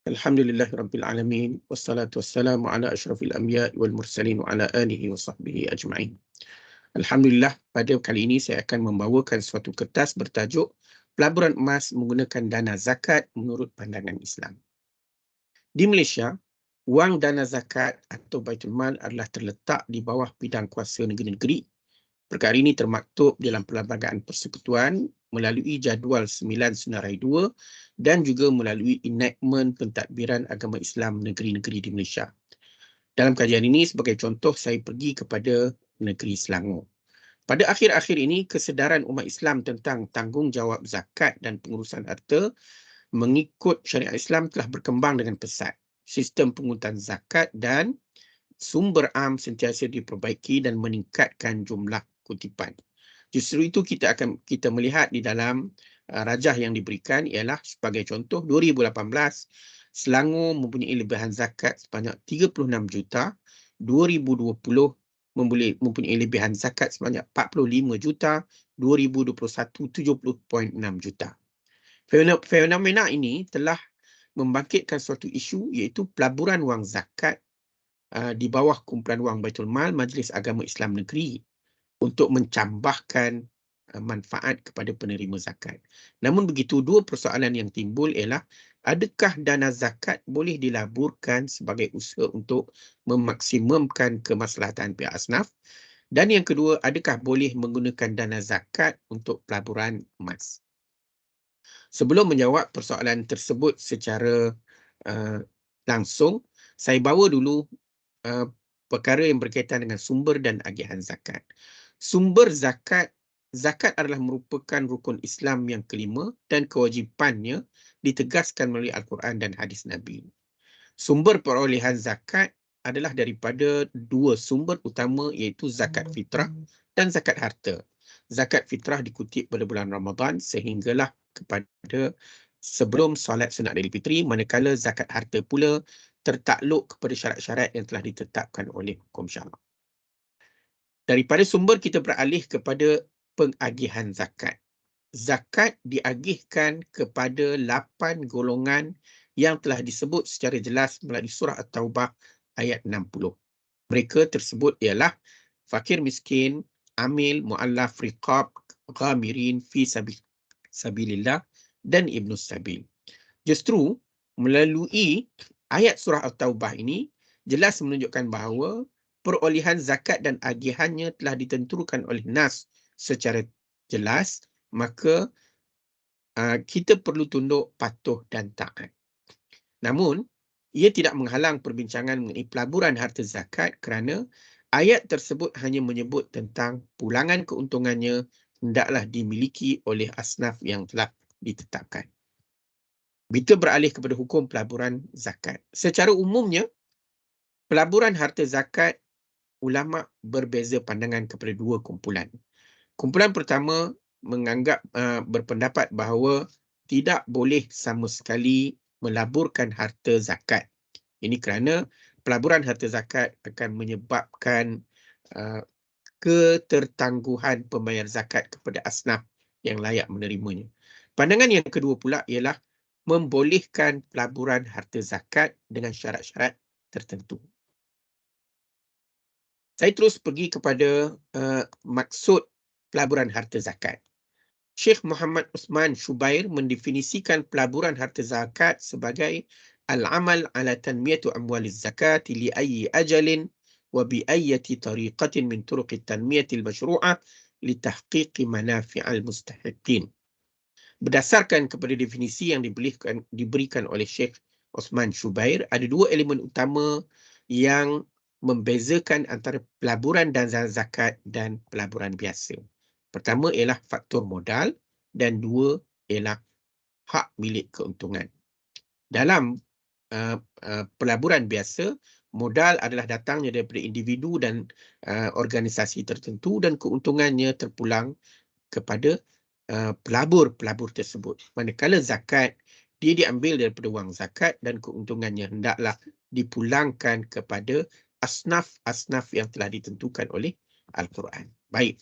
Alhamdulillahirabbil alamin wassalatu wassalamu ala asyrafil anbiya'i wal mursalin wa ala alihi wa sahbihi ajma'in. Alhamdulillah, pada kali ini saya akan membawakan suatu kertas bertajuk Pelaburan Emas Menggunakan Dana Zakat Menurut Pandangan Islam. Di Malaysia, wang dana zakat atau Baitul Mal adalah terletak di bawah bidang kuasa negeri-negeri. Perkara ini termaktub dalam Perlembagaan Persekutuan melalui Jadual 9 Senarai 2 dan juga melalui enactment pentadbiran agama Islam negeri-negeri di Malaysia. Dalam kajian ini, sebagai contoh, saya pergi kepada negeri Selangor. Pada akhir-akhir ini, kesedaran umat Islam tentang tanggungjawab zakat dan pengurusan harta mengikut syariat Islam telah berkembang dengan pesat. Sistem pungutan zakat dan sumber am sentiasa diperbaiki dan meningkatkan jumlah kutipan. Justru itu kita melihat di dalam rajah yang diberikan ialah sebagai contoh 2018 Selangor mempunyai lebihan zakat sebanyak 36 juta, 2020 mempunyai lebihan zakat sebanyak 45 juta, 2021 70.6 juta. Fenomena ini telah membangkitkan suatu isu iaitu pelaburan wang zakat di bawah kumpulan wang Baitul Mal Majlis Agama Islam Negeri untuk mencambahkan manfaat kepada penerima zakat. Namun begitu, dua persoalan yang timbul ialah adakah dana zakat boleh dilaburkan sebagai usaha untuk memaksimumkan kemaslahatan pihak asnaf, dan yang kedua, adakah boleh menggunakan dana zakat untuk pelaburan emas. Sebelum menjawab persoalan tersebut secara langsung, saya bawa dulu perkara yang berkaitan dengan sumber dan agihan zakat. Sumber zakat adalah merupakan rukun Islam yang kelima dan kewajipannya ditegaskan melalui Al-Quran dan hadis Nabi. Sumber perolehan zakat adalah daripada dua sumber utama iaitu zakat fitrah dan zakat harta. Zakat fitrah dikutip pada bulan Ramadan sehinggalah kepada sebelum solat sunat Aidilfitri, manakala zakat harta pula tertakluk kepada syarat-syarat yang telah ditetapkan oleh hukum syarak. Daripada sumber kita beralih kepada pengagihan zakat. Zakat diagihkan kepada 8 golongan yang telah disebut secara jelas melalui surah At-Taubah ayat 60. Mereka tersebut ialah fakir miskin, amil, mu'allaf, riqab, ghamirin, fi sabilillah dan ibnus sabil. Justru melalui ayat surah At-Taubah ini jelas menunjukkan bahawa perolehan zakat dan agihannya telah ditentukan oleh nas secara jelas, maka kita perlu tunduk, patuh dan taat. Namun, ia tidak menghalang perbincangan mengenai pelaburan harta zakat kerana ayat tersebut hanya menyebut tentang pulangan keuntungannya hendaklah dimiliki oleh asnaf yang telah ditetapkan. Kita beralih kepada hukum pelaburan zakat. Secara umumnya, pelaburan harta zakat, ulama berbeza pandangan kepada dua kumpulan. Kumpulan pertama menganggap berpendapat bahawa tidak boleh sama sekali melaburkan harta zakat. Ini kerana pelaburan harta zakat akan menyebabkan ketertangguhan pembayar zakat kepada asnaf yang layak menerimanya. Pandangan yang kedua pula ialah membolehkan pelaburan harta zakat dengan syarat-syarat tertentu. Saya terus pergi kepada maksud pelaburan harta zakat. Syekh Muhammad Uthman Shubair mendefinisikan pelaburan harta zakat sebagai al-amal ala tanmiyatu amwaliz zakati li ayyi ajalin wa bi ayyati tariqatin min turuqit tanmiyatil masyru'ah li tahqiqi manafi'al mustahiqin. Berdasarkan kepada definisi yang diberikan oleh Syekh Uthman Shubair, ada dua elemen utama yang membezakan antara pelaburan dana zakat dan pelaburan biasa. Pertama ialah faktor modal dan dua ialah hak milik keuntungan. Dalam pelaburan biasa, modal adalah datangnya daripada individu dan organisasi tertentu dan keuntungannya terpulang kepada pelabur-pelabur tersebut. Manakala zakat, dia diambil daripada wang zakat dan keuntungannya hendaklah dipulangkan kepada asnaf-asnaf yang telah ditentukan oleh Al-Quran. Baik.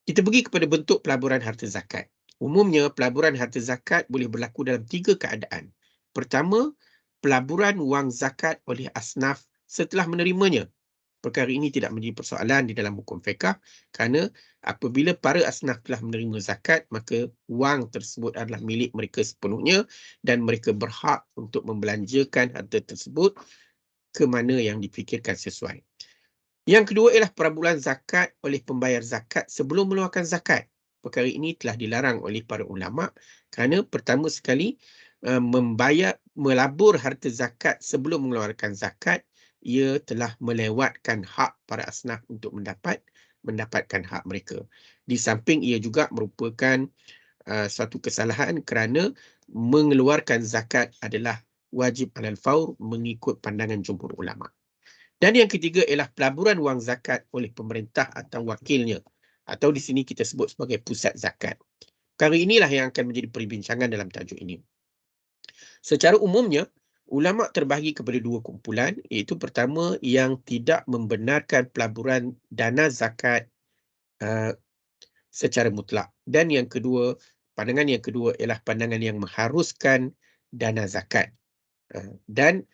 Kita pergi kepada bentuk pelaburan harta zakat. Umumnya, pelaburan harta zakat boleh berlaku dalam 3 keadaan. Pertama, pelaburan wang zakat oleh asnaf setelah menerimanya. Perkara ini tidak menjadi persoalan di dalam hukum fiqh kerana apabila para asnaf telah menerima zakat, maka wang tersebut adalah milik mereka sepenuhnya dan mereka berhak untuk membelanjakan harta tersebut ke mana yang difikirkan sesuai. Yang kedua ialah perabulan zakat oleh pembayar zakat sebelum mengeluarkan zakat. Perkara ini telah dilarang oleh para ulama kerana pertama sekali melabur harta zakat sebelum mengeluarkan zakat, ia telah melewatkan hak para asnaf untuk mendapatkan hak mereka. Di samping ia juga merupakan suatu kesalahan kerana mengeluarkan zakat adalah wajib alal faur mengikut pandangan jumhur ulama. Dan yang ketiga ialah pelaburan wang zakat oleh pemerintah atau wakilnya, atau di sini kita sebut sebagai pusat zakat. Perkara inilah yang akan menjadi perbincangan dalam tajuk ini. Secara umumnya, ulama terbahagi kepada dua kumpulan, iaitu pertama yang tidak membenarkan pelaburan dana zakat secara mutlak, dan yang kedua, pandangan yang kedua ialah pandangan yang mengharuskan dana zakat. Dan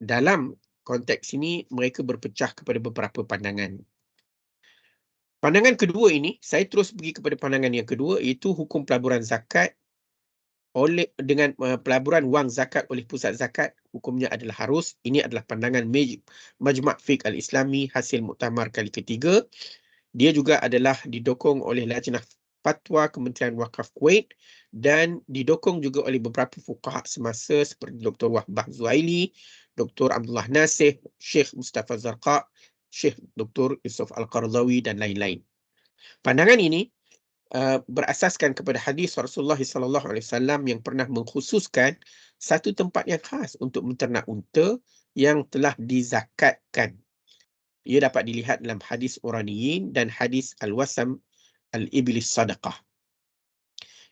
dalam konteks ini mereka berpecah kepada beberapa pandangan. Pandangan kedua ini, saya terus pergi kepada pandangan yang kedua, iaitu hukum pelaburan zakat dengan pelaburan wang zakat oleh pusat zakat, hukumnya adalah harus. Ini adalah pandangan Majma' Fiqh Al-Islami hasil muktamar kali ketiga. Dia juga adalah didokong oleh Lajnah Fatwa Kementerian Wakaf Kuwait dan didokong juga oleh beberapa fuqaha semasa seperti Dr. Wahbah Zuhaili, Dr. Abdullah Nasir, Syekh Mustafa Zarqa, Syekh Dr. Yusuf Al-Qaradawi dan lain-lain. Pandangan ini berasaskan kepada hadis Rasulullah SAW yang pernah mengkhususkan satu tempat yang khas untuk menternak unta yang telah dizakatkan. Ia dapat dilihat dalam hadis Uraniyin dan hadis Al-Wasam Al-Iblis Sadaqah.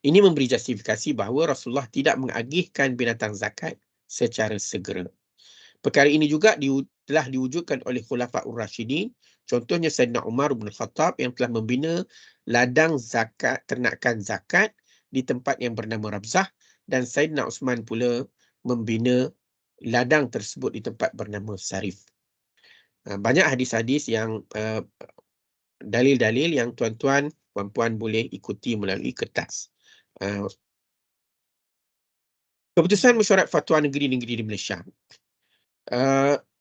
Ini memberi justifikasi bahawa Rasulullah tidak mengagihkan binatang zakat secara segera. Perkara ini juga telah diwujudkan oleh Khulafaur Rashidin. Contohnya Sayyidina Umar bin Khattab yang telah membina ladang zakat, ternakan zakat di tempat yang bernama Rabzah, dan Sayyidina Uthman pula membina ladang tersebut di tempat bernama Sarif. Banyak hadis-hadis yang dalil-dalil yang tuan-tuan, puan-puan boleh ikuti melalui kertas. Keputusan Mesyuarat Fatwa Negeri-Negeri di Malaysia.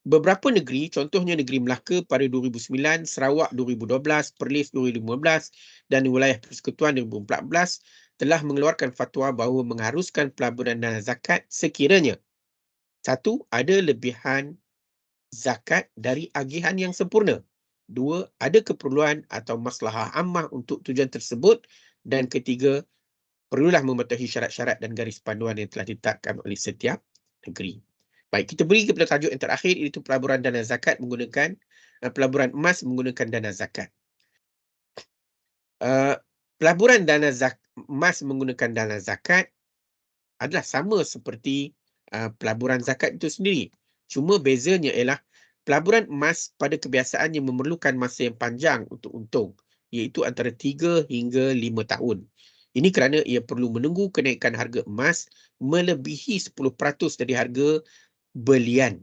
Beberapa negeri, contohnya negeri Melaka pada 2009, Sarawak 2012, Perlis 2015 dan wilayah Persekutuan 2014 telah mengeluarkan fatwa bahawa mengharuskan pelaburan dana zakat sekiranya satu, ada lebihan zakat dari agihan yang sempurna. Dua, ada keperluan atau maslahah ammah untuk tujuan tersebut. Dan ketiga, perlulah mematuhi syarat-syarat dan garis panduan yang telah ditetapkan oleh setiap negeri. Baik, kita beri kepada tajuk yang terakhir, iaitu pelaburan dana zakat menggunakan pelaburan emas menggunakan dana zakat. Pelaburan dana emas menggunakan dana zakat adalah sama seperti pelaburan zakat itu sendiri. Cuma bezanya ialah pelaburan emas pada kebiasaannya memerlukan masa yang panjang untuk untung, iaitu antara 3 hingga 5 tahun. Ini kerana ia perlu menunggu kenaikan harga emas melebihi 10% dari harga belian.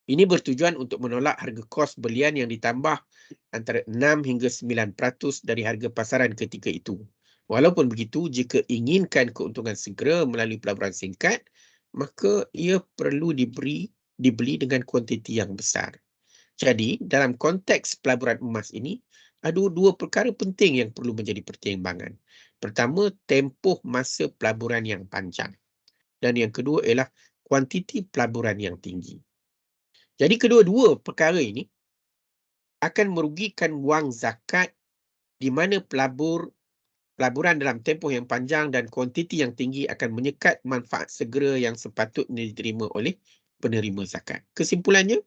Ini bertujuan untuk menolak harga kos belian yang ditambah antara 6 hingga 9% dari harga pasaran ketika itu. Walaupun begitu, jika inginkan keuntungan segera melalui pelaburan singkat, maka ia perlu dibeli dengan kuantiti yang besar. Jadi, dalam konteks pelaburan emas ini, ada dua perkara penting yang perlu menjadi pertimbangan. Pertama, tempoh masa pelaburan yang panjang. Dan yang kedua ialah kuantiti pelaburan yang tinggi. Jadi kedua-dua perkara ini akan merugikan wang zakat di mana pelaburan dalam tempoh yang panjang dan kuantiti yang tinggi akan menyekat manfaat segera yang sepatutnya diterima oleh penerima zakat. Kesimpulannya,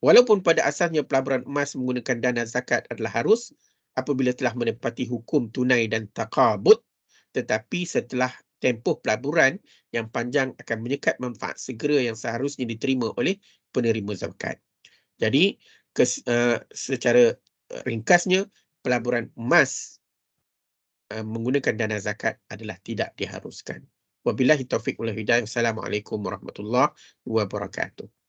walaupun pada asalnya pelaburan emas menggunakan dana zakat adalah harus apabila telah menepati hukum tunai dan taqabud, tetapi setelah tempoh pelaburan yang panjang akan menyekat manfaat segera yang seharusnya diterima oleh penerima zakat. Jadi, secara ringkasnya, pelaburan emas menggunakan dana zakat adalah tidak diharuskan. Wabillahi taufiq wal hidayah. Assalamualaikum warahmatullahi wabarakatuh.